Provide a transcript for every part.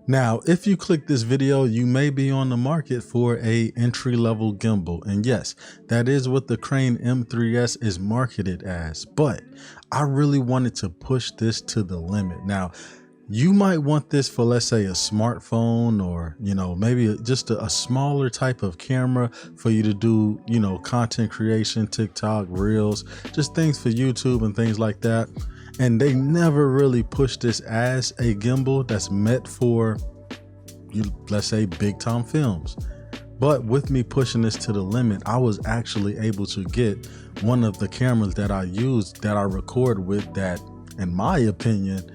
Now, if you click this video, you may be on the market for a entry-level gimbal. And yes, that is what the Crane M3s is marketed as, but I really wanted to push this to the limit. Now, you might want this for, let's say, a smartphone, or, you know, maybe just a smaller type of camera for you to do, you know, content creation, TikTok, Reels, just things for YouTube and things like that. And they never really push this as a gimbal that's meant for, let's say, big time films. But with me pushing this to the limit, I was actually able to get one of the cameras that I use, that I record with, that, in my opinion,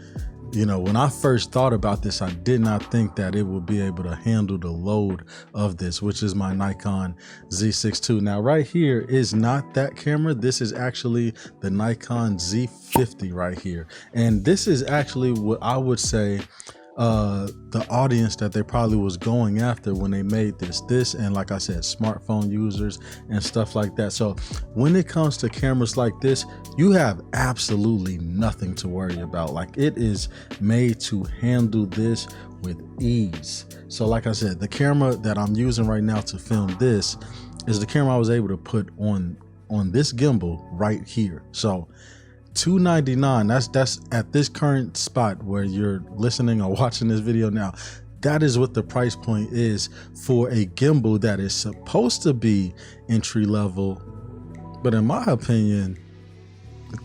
you know, when I first thought about this, I did not think that it would be able to handle the load of this, which is my Nikon Z6ii. Now, right here is not that camera. This is actually the Nikon Z50 right here. And this is actually what I would say the audience that they probably was going after when they made this, and like I said, smartphone users and stuff like that. So when it comes to cameras like this, you have absolutely nothing to worry about. Like, it is made to handle this with ease. So like I said, the camera that I'm using right now to film this is the camera I was able to put on this gimbal right here. So $299, that's at this current spot where you're listening or watching this video now, that is what the price point is for a gimbal that is supposed to be entry level, but in my opinion,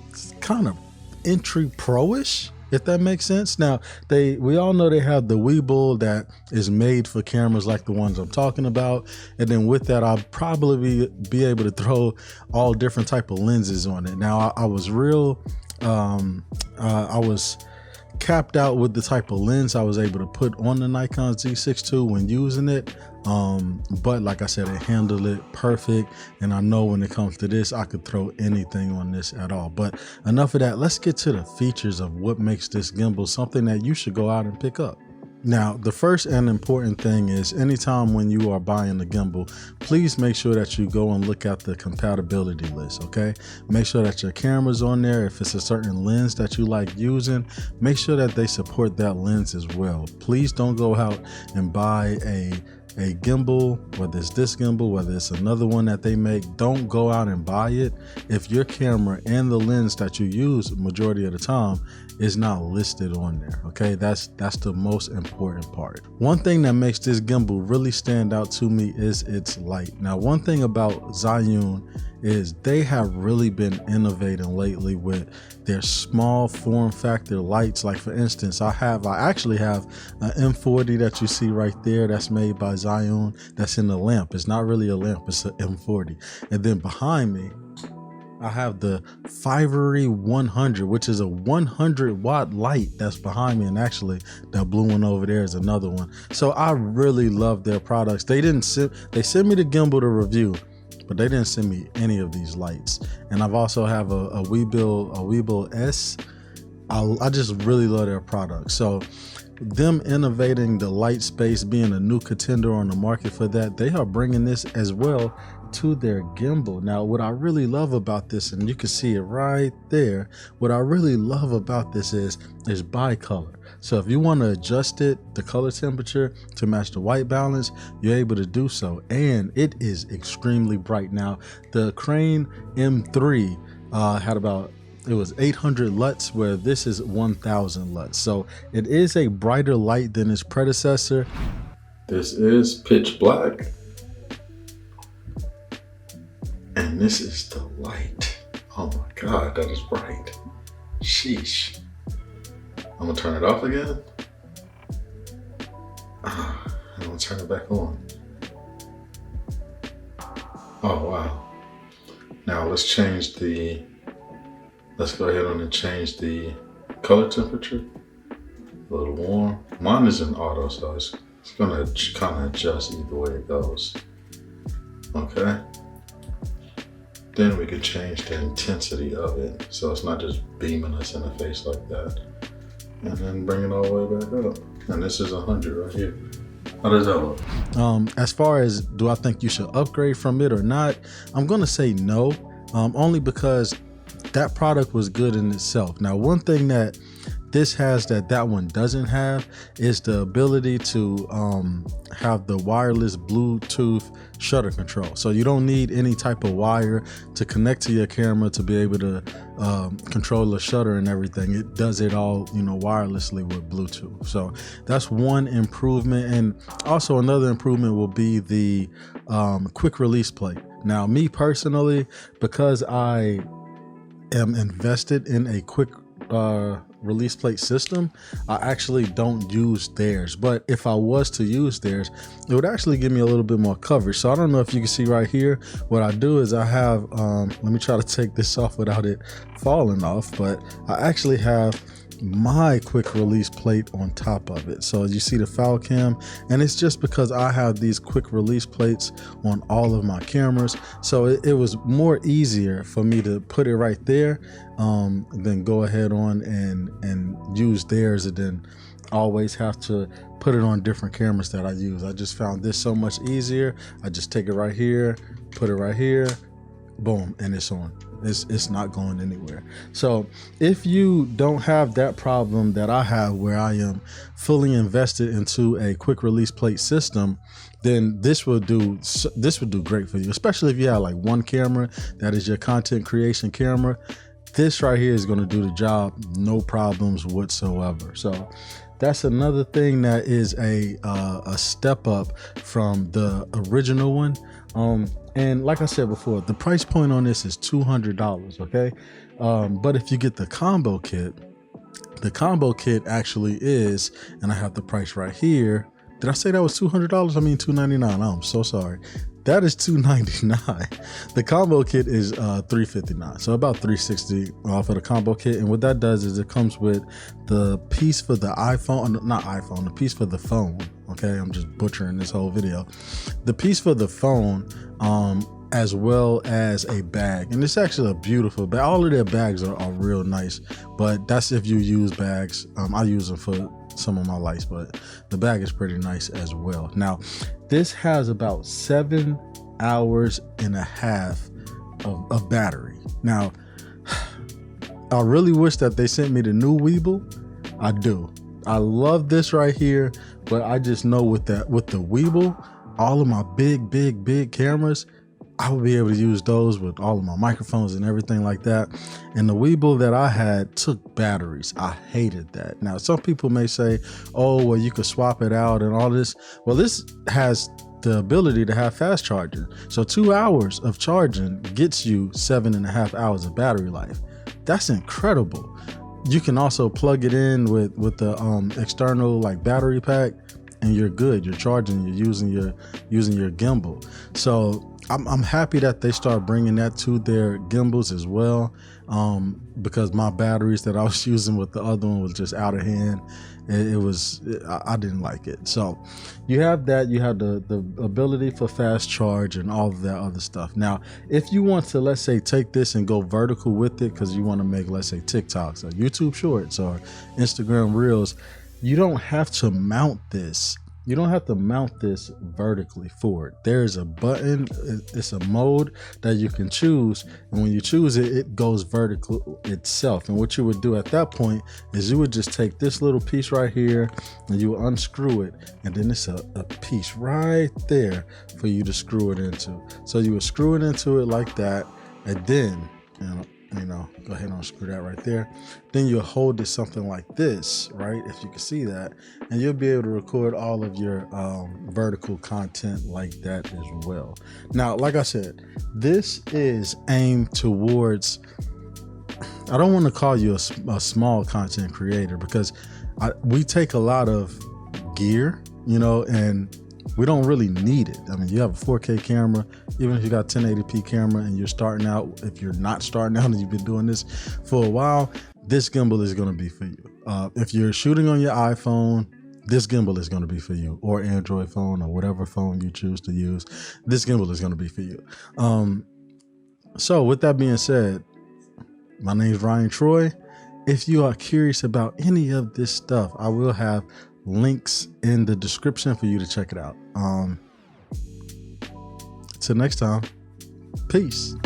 it's kind of entry pro-ish, if that makes sense. Now, we all know they have the Weebill that is made for cameras like the ones I'm talking about, and then with that, I'll probably be able to throw all different type of lenses on it. Now, I was I was capped out with the type of lens I was able to put on the Nikon Z6ii when using it, but like I said, it handled it perfect, and I know when it comes to this, I could throw anything on this at all. But enough of that, let's get to the features of what makes this gimbal something that you should go out and pick up. Now, the first and important thing is, anytime when you are buying a gimbal, please make sure that you go and look at the compatibility list, okay? Make sure that your camera's on there. If it's a certain lens that you like using, make sure that they support that lens as well. Please don't go out and buy a gimbal, whether it's this gimbal, whether it's another one that they make. Don't go out and buy it if your camera and the lens that you use majority of the time is not listed on there, okay? That's the most important part. One thing that makes this gimbal really stand out to me is its light. Now, one thing about Zhiyun is they have really been innovating lately with their small form factor lights. Like, for instance, I actually have an M40 that you see right there that's made by Zhiyun, that's in the lamp. It's not really a lamp, it's an M40. And then behind me, I have the Fivery 100, which is a 100-watt light that's behind me, and actually that blue one over there is another one. So I really love their products. They sent me the gimbal to review, but they didn't send me any of these lights. And I've also have a Weebill S. I just really love their products. So them innovating the light space, being a new contender on the market for that, they are bringing this as well to their gimbal. Now, what I really love about this, and you can see it right there, what I really love about this is bicolor. So if you want to adjust it, the color temperature to match the white balance, you're able to do so, and it is extremely bright. Now, the Crane M3 had about, it was 800 LUTs, where this is 1000 LUTs. So it is a brighter light than its predecessor. This is pitch black, and this is the light. Oh my God, that is bright. Sheesh. I'm gonna turn it off again. I'm gonna turn it back on. Oh wow. Now let's go ahead and change the color temperature. A little warm. Mine is in auto, so it's gonna kind of adjust either way it goes. Okay. Then we could change the intensity of it, so it's not just beaming us in the face like that. And then bring it all the way back up. And this is 100 right here. How does that look? As far as, do I think you should upgrade from it or not? I'm gonna say no, only because that product was good in itself. Now, one thing that this has that one doesn't have is the ability to have the wireless Bluetooth shutter control. So you don't need any type of wire to connect to your camera to be able to control the shutter and everything. It does it all, you know, wirelessly with Bluetooth. So that's one improvement. And also another improvement will be the quick release plate. Now, me personally, because I am invested in a quick release plate system, I actually don't use theirs. But if I was to use theirs, it would actually give me a little bit more coverage. So I don't know if you can see right here, what I do is I have, let me try to take this off without it falling off, but I actually have my quick release plate on top of it. So you see the foul cam, and it's just because I have these quick release plates on all of my cameras. So it was more easier for me to put it right there than go ahead on and use theirs and then always have to put it on different cameras that I use. I just found this so much easier. I just take it right here, put it right here, boom, and it's on. It's not going anywhere. So if you don't have that problem that I have, where I am fully invested into a quick release plate system, then this will do great for you, especially if you have like one camera that is your content creation camera. This right here is going to do the job, no problems whatsoever. So that's another thing that is a step up from the original one. And like I said before, the price point on this is $200, okay? But if you get the combo kit actually is, and I have the price right here. Did I say that was $200? I mean $299. I'm so sorry. That is $299. The combo kit is $359, so about $360 off of the combo kit. And what that does is it comes with the piece for the the piece for the phone. Okay, I'm just butchering this whole video. The piece for the phone, as well as a bag, and it's actually a beautiful bag. All of their bags are real nice, but that's if you use bags. I use them for some of my lights, but the bag is pretty nice as well. Now, this has about 7 hours and a half of battery. Now, I really wish that they sent me the new Weeble. I do. I love this right here, but I just know with the Weeble, all of my big cameras, I would be able to use those with all of my microphones and everything like that. And the Weeble that I had took batteries. I hated that. Now, some people may say, oh, well, you could swap it out and all this. Well, this has the ability to have fast charging. So 2 hours of charging gets you 7.5 hours of battery life. That's incredible. You can also plug it in with the external like battery pack, and you're good. You're charging. You're using your gimbal. So I'm happy that they start bringing that to their gimbals as well, because my batteries that I was using with the other one was just out of hand. I didn't like it. So you have that. You have the ability for fast charge and all of that other stuff. Now, if you want to, let's say, take this and go vertical with it because you want to make, let's say, TikToks or YouTube Shorts or Instagram Reels, you don't have to mount this. You don't have to mount this vertically forward. There's a button, it's a mode that you can choose, and when you choose it, it goes vertical itself. And what you would do at that point is you would just take this little piece right here and you would unscrew it, and then it's a piece right there for you to screw it into. So you would screw it into it like that, and then, go ahead and unscrew that right there. Then you'll hold it something like this, right? If you can see that, and you'll be able to record all of your vertical content like that as well. Now, like I said, this is aimed towards, I don't want to call you a small content creator, because we take a lot of gear, and we don't really need it. I mean, you have a 4K camera, even if you got 1080p camera and you're starting out, if you're not starting out and you've been doing this for a while, this gimbal is going to be for you. If you're shooting on your iPhone, this gimbal is going to be for you, or Android phone, or whatever phone you choose to use. This gimbal is going to be for you. So with that being said, my name is Ryan Troy. If you are curious about any of this stuff, I will have links in the description for you to check it out. Till next time, peace.